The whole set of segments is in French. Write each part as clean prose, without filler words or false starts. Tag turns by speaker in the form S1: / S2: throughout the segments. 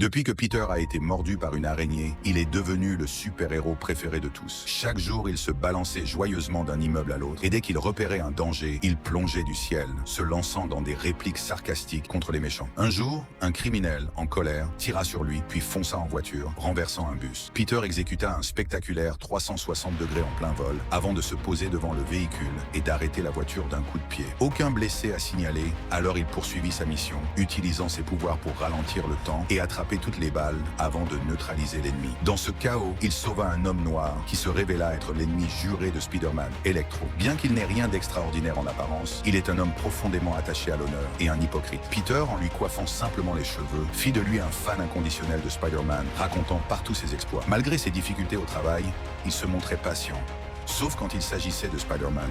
S1: Depuis que Peter a été mordu par une araignée, il est devenu le super-héros préféré de tous. Chaque jour, il se balançait joyeusement d'un immeuble à l'autre, et dès qu'il repérait un danger, il plongeait du ciel, se lançant dans des répliques sarcastiques contre les méchants. Un jour, un criminel, en colère, tira sur lui, puis fonça en voiture, renversant un bus. Peter exécuta un spectaculaire 360 degrés en plein vol, avant de se poser devant le véhicule et d'arrêter la voiture d'un coup de pied. Aucun blessé à signaler, alors il poursuivit sa mission, utilisant ses pouvoirs pour ralentir le temps et attraper toutes les balles avant de neutraliser l'ennemi. Dans ce chaos, il sauva un homme noir qui se révéla être l'ennemi juré de Spider-Man, Electro. Bien qu'il n'ait rien d'extraordinaire en apparence, il est un homme profondément attaché à l'honneur et un hypocrite. Peter, en lui coiffant simplement les cheveux, fit de lui un fan inconditionnel de Spider-Man, racontant partout ses exploits. Malgré ses difficultés au travail, il se montrait patient, sauf quand il s'agissait de Spider-Man,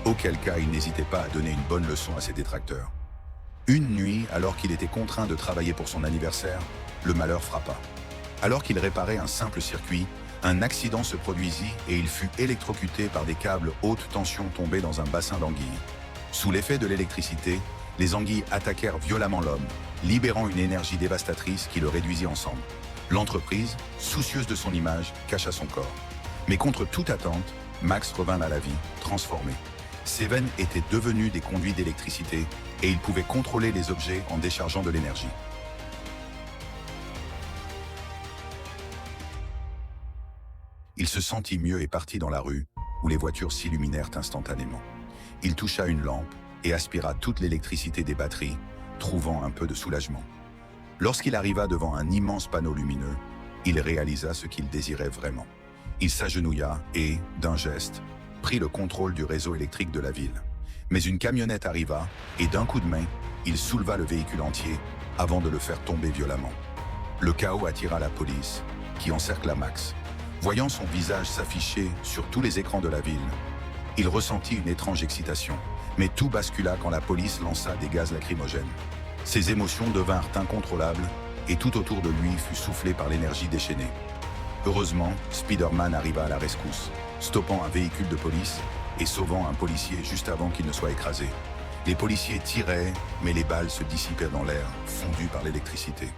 S1: auquel cas il n'hésitait pas à donner une bonne leçon à ses détracteurs. Une nuit, alors qu'il était contraint de travailler pour son anniversaire, le malheur frappa. Alors qu'il réparait un simple circuit, un accident se produisit et il fut électrocuté par des câbles haute tension tombés dans un bassin d'anguilles. Sous l'effet de l'électricité, les anguilles attaquèrent violemment l'homme, libérant une énergie dévastatrice qui le réduisit en cendres. L'entreprise, soucieuse de son image, cacha son corps. Mais contre toute attente, Max revint à la vie, transformé. Ses veines étaient devenues des conduits d'électricité et il pouvait contrôler les objets en déchargeant de l'énergie. Il se sentit mieux et partit dans la rue, où les voitures s'illuminèrent instantanément. Il toucha une lampe et aspira toute l'électricité des batteries, trouvant un peu de soulagement. Lorsqu'il arriva devant un immense panneau lumineux, il réalisa ce qu'il désirait vraiment. Il s'agenouilla et, d'un geste, prit le contrôle du réseau électrique de la ville. Mais une camionnette arriva et d'un coup de main, il souleva le véhicule entier avant de le faire tomber violemment. Le chaos attira la police, qui encercla Max. Voyant son visage s'afficher sur tous les écrans de la ville, il ressentit une étrange excitation, mais tout bascula quand la police lança des gaz lacrymogènes. Ses émotions devinrent incontrôlables et tout autour de lui fut soufflé par l'énergie déchaînée. Heureusement, Spider-Man arriva à la rescousse, stoppant un véhicule de police et sauvant un policier juste avant qu'il ne soit écrasé. Les policiers tiraient, mais les balles se dissipèrent dans l'air, fondues par l'électricité.